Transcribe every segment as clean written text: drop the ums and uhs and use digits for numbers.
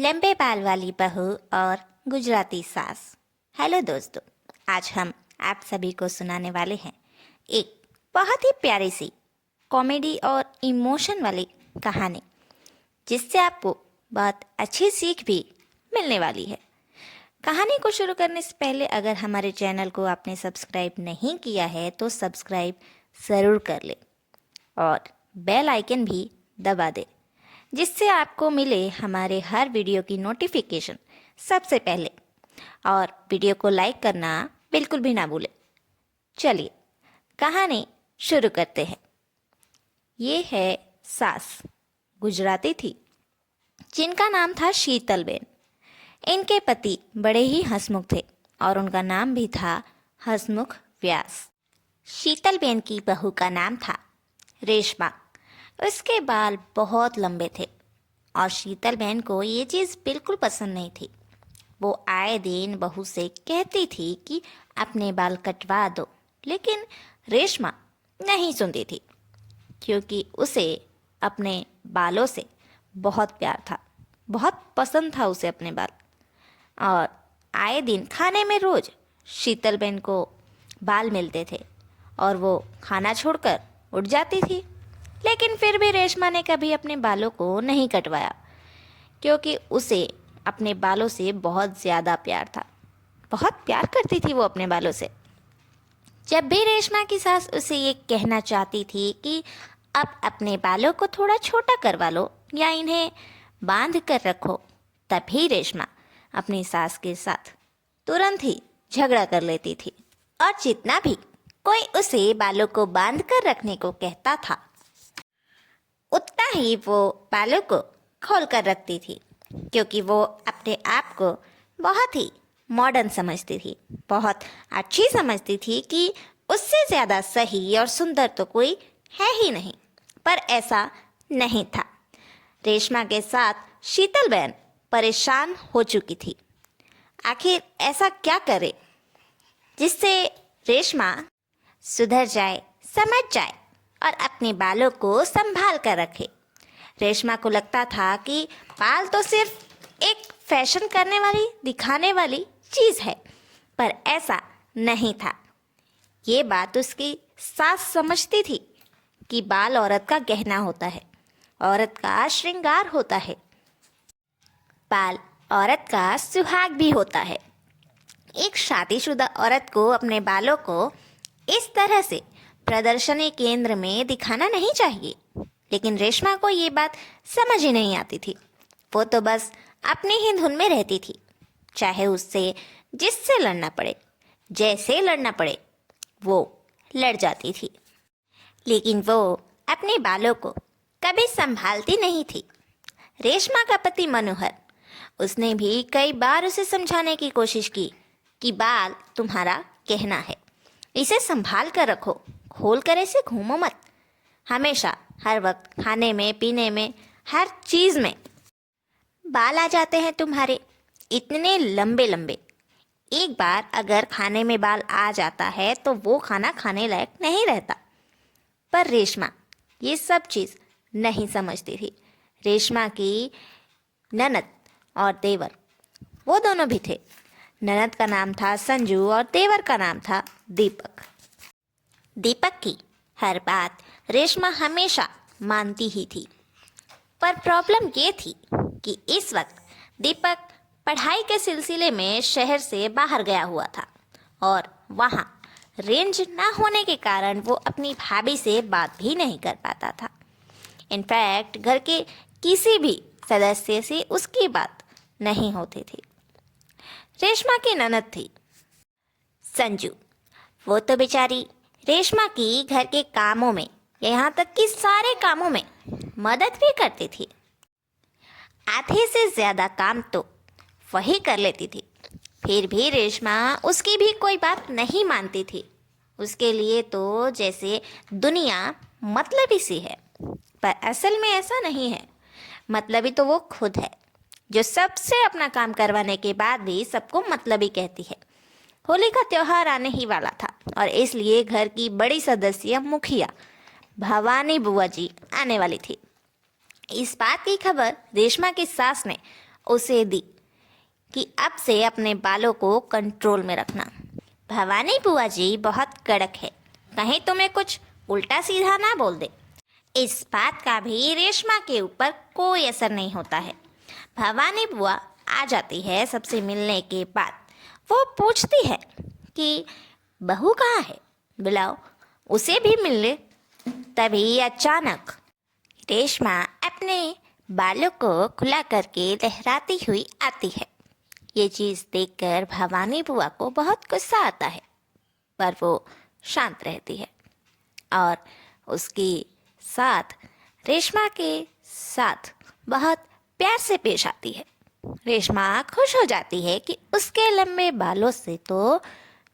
लंबे बाल वाली बहू और गुजराती सास। हेलो दोस्तों, आज हम आप सभी को सुनाने वाले हैं एक बहुत ही प्यारी सी कॉमेडी और इमोशन वाली कहानी, जिससे आपको बहुत अच्छी सीख भी मिलने वाली है। कहानी को शुरू करने से पहले अगर हमारे चैनल को आपने सब्सक्राइब नहीं किया है तो सब्सक्राइब ज़रूर कर ले और बेल आइकन भी दबा दे, जिससे आपको मिले हमारे हर वीडियो की नोटिफिकेशन सबसे पहले। और वीडियो को लाइक करना बिल्कुल भी ना भूलें। चलिए कहानी शुरू करते हैं। ये है सास, गुजराती थी, जिनका नाम था शीतलबेन। इनके पति बड़े ही हंसमुख थे और उनका नाम भी था हंसमुख व्यास। शीतलबेन की बहू का नाम था रेशमा। उसके बाल बहुत लंबे थे और शीतलबेन को ये चीज़ बिल्कुल पसंद नहीं थी। वो आए दिन बहू से कहती थी कि अपने बाल कटवा दो, लेकिन रेशमा नहीं सुनती थी, क्योंकि उसे अपने बालों से बहुत प्यार था, बहुत पसंद था उसे अपने बाल। और आए दिन खाने में रोज़ शीतलबेन को बाल मिलते थे और वो खाना छोड़कर उठ जाती थी। लेकिन फिर भी रेशमा ने कभी अपने बालों को नहीं कटवाया, क्योंकि उसे अपने बालों से बहुत ज़्यादा प्यार था। बहुत प्यार करती थी वो अपने बालों से। जब भी रेशमा की सास उसे ये कहना चाहती थी कि अब अपने बालों को थोड़ा छोटा करवा लो या इन्हें बांध कर रखो, तभी रेशमा अपनी सास के साथ तुरंत ही झगड़ा कर लेती थी। और जितना भी कोई उसे बालों को बांध कर रखने को कहता था, उतना ही वो बालों को खोल कर रखती थी, क्योंकि वो अपने आप को बहुत ही मॉडर्न समझती थी, बहुत अच्छी समझती थी कि उससे ज़्यादा सही और सुंदर तो कोई है ही नहीं। पर ऐसा नहीं था। रेशमा के साथ शीतलबेन परेशान हो चुकी थी। आखिर ऐसा क्या करे जिससे रेशमा सुधर जाए, समझ जाए और अपने बालों को संभाल कर रखे। रेशमा को लगता था कि बाल तो सिर्फ एक फैशन करने वाली, दिखाने वाली चीज़ है, पर ऐसा नहीं था। ये बात उसकी सास समझती थी कि बाल औरत का गहना होता है, औरत का श्रृंगार होता है, बाल औरत का सुहाग भी होता है। एक शादीशुदा औरत को अपने बालों को इस तरह से प्रदर्शनी केंद्र में दिखाना नहीं चाहिए। लेकिन रेशमा को ये बात समझ ही नहीं आती थी। वो तो बस अपनी ही धुन में रहती थी, चाहे उससे जिससे लड़ना पड़े, जैसे लड़ना पड़े, वो लड़ जाती थी। लेकिन वो अपने बालों को कभी संभालती नहीं थी। रेशमा का पति मनोहर, उसने भी कई बार उसे समझाने की कोशिश की कि बाल तुम्हारा गहना है, इसे संभाल कर रखो, खोल कर ऐसे घूमो मत। हमेशा हर वक्त खाने में, पीने में, हर चीज़ में बाल आ जाते हैं तुम्हारे, इतने लंबे लंबे। एक बार अगर खाने में बाल आ जाता है तो वो खाना खाने लायक नहीं रहता। पर रेशमा ये सब चीज़ नहीं समझती थी। रेशमा की ननद और देवर, वो दोनों भी थे। ननद का नाम था संजू और देवर का नाम था दीपक। दीपक की हर बात रेशमा हमेशा मानती ही थी। पर प्रॉब्लम ये थी कि इस वक्त दीपक पढ़ाई के सिलसिले में शहर से बाहर गया हुआ था और वहाँ रेंज ना होने के कारण वो अपनी भाभी से बात भी नहीं कर पाता था। इनफैक्ट घर के किसी भी सदस्य से उसकी बात नहीं होती थी। रेशमा की ननद थी संजू। वो तो बेचारी रेशमा की घर के कामों में, यहाँ तक कि सारे कामों में मदद भी करती थी। आधे से ज़्यादा काम तो वही कर लेती थी। फिर भी रेशमा उसकी भी कोई बात नहीं मानती थी। उसके लिए तो जैसे दुनिया मतलबी सी है, पर असल में ऐसा नहीं है। मतलबी तो वो खुद है, जो सबसे अपना काम करवाने के बाद भी सबको मतलबी कहती है। होली का त्योहार आने ही वाला था और इसलिए घर की बड़ी सदस्य मुखिया भवानी बुआ जी आने वाली थी। इस बात की खबर रेशमा की सास ने उसे दी कि अब से अपने बालों को कंट्रोल में रखना। भवानी बुआ जी बहुत कड़क है, कहीं तुम्हें कुछ उल्टा सीधा ना बोल दे। इस बात का भी रेशमा के ऊपर कोई असर नहीं होता है। भवानी बुआ आ जाती है सबसे मिलने के बाद। वो पूछती है कि बहू कहाँ है, बुलाओ उसे भी मिल ले। तभी अचानक रेशमा अपने बालों को खुला करके लहराती हुई आती है। ये चीज़ देखकर भवानी बुआ को बहुत गुस्सा आता है, पर वो शांत रहती है और उसके साथ रेशमा के साथ बहुत प्यार से पेश आती है। रेशमा खुश हो जाती है कि उसके लंबे बालों से तो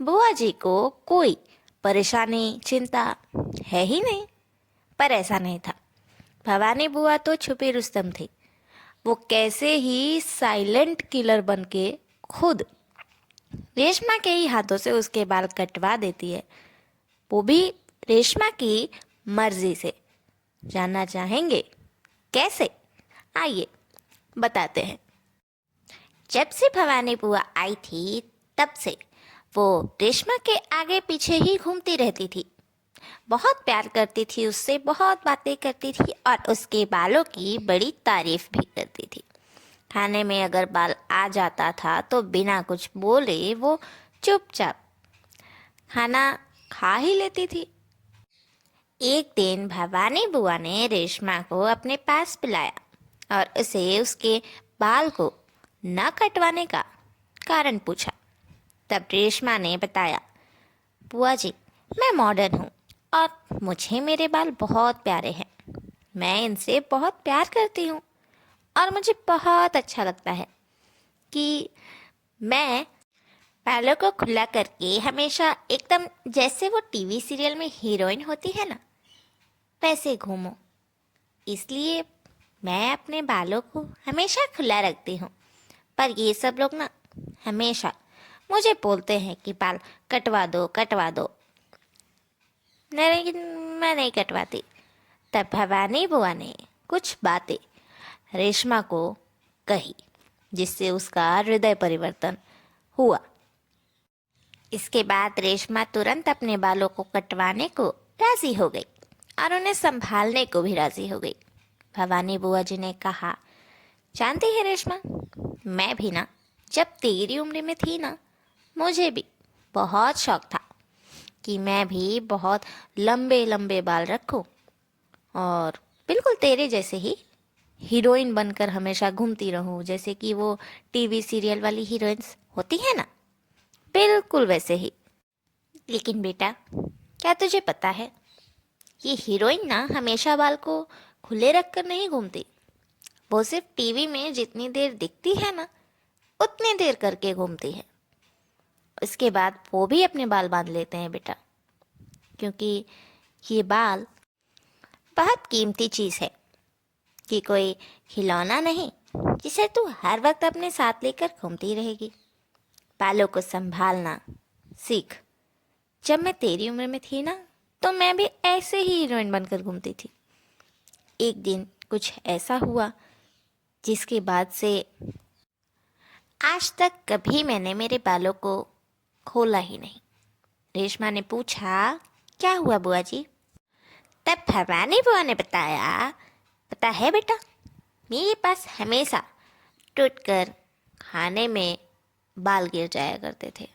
बुआ जी को कोई परेशानी चिंता है ही नहीं। पर ऐसा नहीं था। भवानी बुआ तो छुपी रुस्तम थी। वो कैसे ही साइलेंट किलर बन के खुद रेशमा के ही हाथों से उसके बाल कटवा देती है, वो भी रेशमा की मर्जी से। जानना चाहेंगे कैसे? आइए बताते हैं। जब से भवानी बुआ आई थी तब से वो रेशमा के आगे पीछे ही घूमती रहती थी। बहुत प्यार करती थी उससे, बहुत बातें करती थी और उसके बालों की बड़ी तारीफ भी करती थी। खाने में अगर बाल आ जाता था तो बिना कुछ बोले वो चुपचाप खाना खा ही लेती थी। एक दिन भवानी बुआ ने रेशमा को अपने पास बुलाया और उसे उसके बाल को न कटवाने का कारण पूछा। तब रेशमा ने बताया, बुआ जी मैं मॉडर्न हूँ और मुझे मेरे बाल बहुत प्यारे हैं। मैं इनसे बहुत प्यार करती हूँ और मुझे बहुत अच्छा लगता है कि मैं बालों को खुला करके हमेशा एकदम जैसे वो टीवी सीरियल में हीरोइन होती है ना, वैसे घूमूं। इसलिए मैं अपने बालों को हमेशा खुला रखती हूँ। पर ये सब लोग ना हमेशा मुझे बोलते हैं कि बाल कटवा दो कटवा दो, लेकिन मैं नहीं कटवाती। तब भवानी बुआ ने कुछ बातें रेशमा को कही जिससे उसका हृदय परिवर्तन हुआ। इसके बाद रेशमा तुरंत अपने बालों को कटवाने को राजी हो गई और उन्हें संभालने को भी राजी हो गई। भवानी बुआ जी ने कहा, जानती है रेशमा, मैं भी ना जब तेरी उम्र में थी ना, मुझे भी बहुत शौक था कि मैं भी बहुत लंबे लंबे बाल रखूं और बिल्कुल तेरे जैसे ही हीरोइन बनकर हमेशा घूमती रहूं, जैसे कि वो टीवी सीरियल वाली हीरोइंस होती है ना, बिल्कुल वैसे ही। लेकिन बेटा, क्या तुझे पता है ये हीरोइन ना हमेशा बाल को खुले रखकर नहीं घूमती। वो सिर्फ टीवी में जितनी देर दिखती है ना, उतनी देर करके घूमती है। इसके बाद वो भी अपने बाल बांध लेते हैं बेटा, क्योंकि ये बाल बहुत कीमती चीज़ है कि कोई खिलौना नहीं जिसे तू हर वक्त अपने साथ लेकर घूमती रहेगी। बालों को संभालना सीख। जब मैं तेरी उम्र में थी ना, तो मैं भी ऐसे ही हीरोइन बनकर घूमती थी। एक दिन कुछ ऐसा हुआ जिसके बाद से आज तक कभी मैंने मेरे बालों को खोला ही नहीं। रेशमा ने पूछा, क्या हुआ बुआ जी? तब भवानी बुआ ने बताया, पता है बेटा, मेरे पास हमेशा टूटकर खाने में बाल गिर जाया करते थे।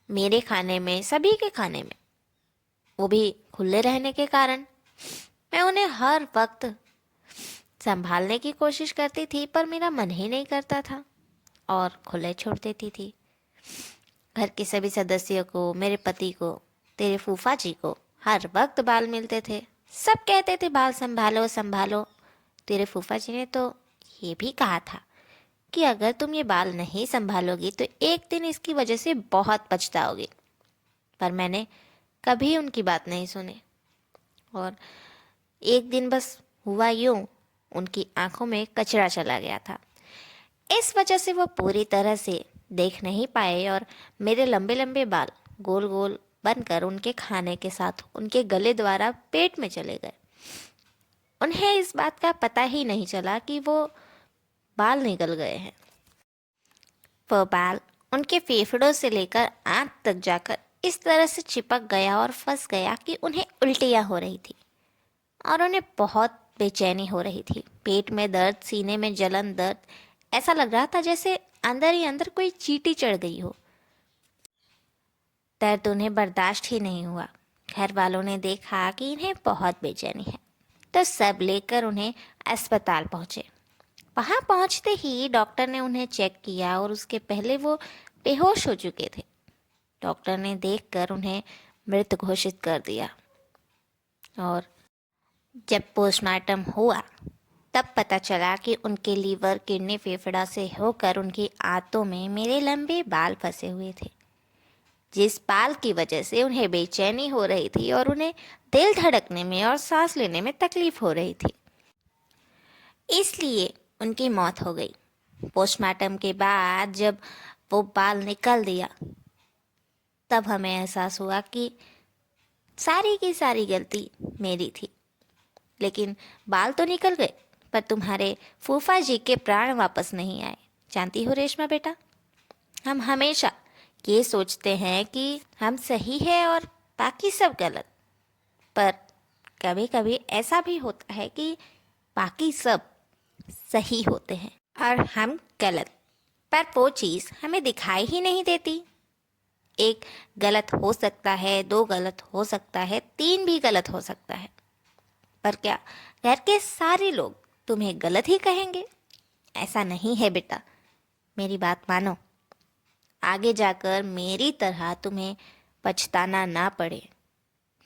मेरे खाने में, सभी के खाने में, वो भी खुले रहने के कारण मैं उन्हें हर वक्त संभालने की कोशिश करती थी, पर मेरा मन ही नहीं करता था और खुले छोड़ देती थी। घर के सभी सदस्यों को, मेरे पति को, तेरे फूफा जी को हर वक्त बाल मिलते थे। सब कहते थे बाल संभालो संभालो। तेरे फूफा जी ने तो ये भी कहा था कि अगर तुम ये बाल नहीं संभालोगी तो एक दिन इसकी वजह से बहुत पछताओगी। पर मैंने कभी उनकी बात नहीं सुनी और एक दिन बस हुआ यूं, उनकी आंखों में कचरा चला गया था। इस वजह से वो पूरी तरह से देख नहीं पाए और मेरे लंबे लंबे बाल गोल गोल बनकर उनके खाने के साथ उनके गले द्वारा पेट में चले गए। उन्हें इस बात का पता ही नहीं चला कि वो बाल निकल गए हैं। वो बाल उनके फेफड़ों से लेकर आंत तक जाकर इस तरह से चिपक गया और फंस गया कि उन्हें उल्टियाँ हो रही थी और उन्हें बहुत बेचैनी हो रही थी। पेट में दर्द, सीने में जलन, दर्द, ऐसा लग रहा था जैसे अंदर ही अंदर कोई चींटी चढ़ गई हो। दर्द उन्हें बर्दाश्त ही नहीं हुआ। घर वालों ने देखा कि इन्हें बहुत बेचैनी है, तो सब लेकर उन्हें अस्पताल पहुंचे। वहां पहुंचते ही डॉक्टर ने उन्हें चेक किया और उसके पहले वो बेहोश हो चुके थे। डॉक्टर ने देखकर उन्हें मृत घोषित कर दिया और जब पोस्टमार्टम हुआ तब पता चला कि उनके लीवर, किडनी, फेफड़ा से होकर उनकी आंतों में मेरे लंबे बाल फंसे हुए थे, जिस बाल की वजह से उन्हें बेचैनी हो रही थी और उन्हें दिल धड़कने में और सांस लेने में तकलीफ हो रही थी। इसलिए उनकी मौत हो गई। पोस्टमार्टम के बाद जब वो बाल निकल दिया तब हमें एहसास हुआ कि सारी की सारी गलती मेरी थी। लेकिन बाल तो निकल गए, पर तुम्हारे फूफा जी के प्राण वापस नहीं आए। जानती हो रेशमा बेटा, हम हमेशा ये सोचते हैं कि हम सही है और बाकी सब गलत, पर कभी कभी ऐसा भी होता है कि बाकी सब सही होते हैं और हम गलत, पर वो चीज़ हमें दिखाई ही नहीं देती। एक गलत हो सकता है, दो गलत हो सकता है, तीन भी गलत हो सकता है, पर क्या घर के सारे लोग तुम्हें गलत ही कहेंगे? ऐसा नहीं है बेटा, मेरी बात मानो। आगे जाकर मेरी तरह तुम्हें पछताना ना पड़े,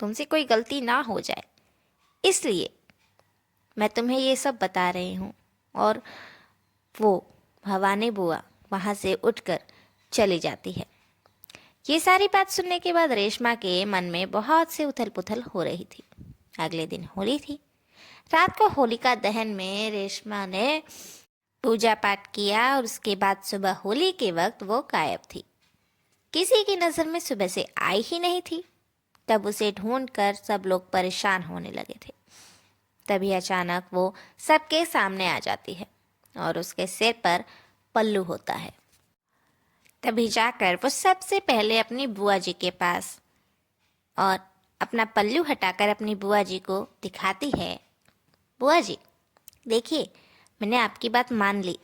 तुमसे कोई गलती ना हो जाए, इसलिए मैं तुम्हें ये सब बता रही हूँ। और वो भवानी बुआ वहाँ से उठकर चली जाती है। ये सारी बात सुनने के बाद रेशमा के मन में बहुत से उथल पुथल हो रही थी। अगले दिन होली थी। रात को होलिका दहन में रेशमा ने पूजा पाठ किया और उसके बाद सुबह होली के वक्त वो गायब थी। किसी की नज़र में सुबह से आई ही नहीं थी। तब उसे ढूंढकर सब लोग परेशान होने लगे थे। तभी अचानक वो सबके सामने आ जाती है और उसके सिर पर पल्लू होता है। तभी जाकर वो सबसे पहले अपनी बुआ जी के पास और अपना पल्लू हटाकर अपनी बुआ जी को दिखाती है। बुआ जी, देखिए, मैंने आपकी बात मान ली।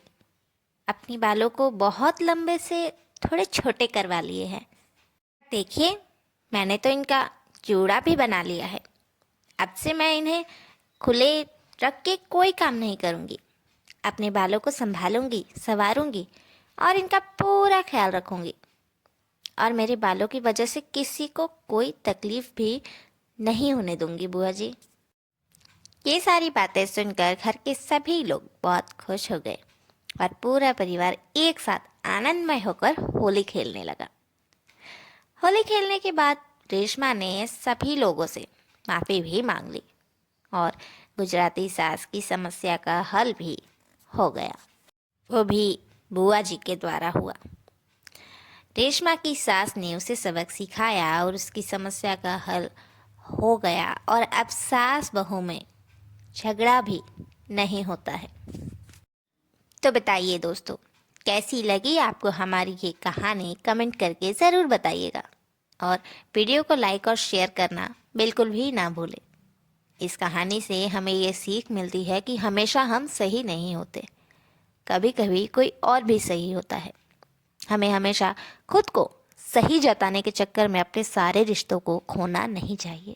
अपनी बालों को बहुत लंबे से थोड़े छोटे करवा लिए हैं। देखिए, मैंने तो इनका जूड़ा भी बना लिया है। अब से मैं इन्हें खुले रख के कोई काम नहीं करूँगी। अपने बालों को संभालूंगी, संवारूंगी और इनका पूरा ख्याल रखूंगी। और मेरे बालों की वजह से किसी को कोई तकलीफ भी नहीं होने दूंगी बुआ जी। ये सारी बातें सुनकर घर के सभी लोग बहुत खुश हो गए और पूरा परिवार एक साथ आनंदमय होकर होली खेलने लगा। होली खेलने के बाद रेशमा ने सभी लोगों से माफ़ी भी मांग ली और गुजराती सास की समस्या का हल भी हो गया। वो भी बुआ जी के द्वारा हुआ। रेशमा की सास ने उसे सबक सिखाया और उसकी समस्या का हल हो गया और अब सास बहू में झगड़ा भी नहीं होता है। तो बताइए दोस्तों, कैसी लगी आपको हमारी ये कहानी? कमेंट करके ज़रूर बताइएगा और वीडियो को लाइक और शेयर करना बिल्कुल भी ना भूलें। इस कहानी से हमें ये सीख मिलती है कि हमेशा हम सही नहीं होते, कभी कभी कोई और भी सही होता है। हमें हमेशा खुद को सही जताने के चक्कर में अपने सारे रिश्तों को खोना नहीं चाहिए।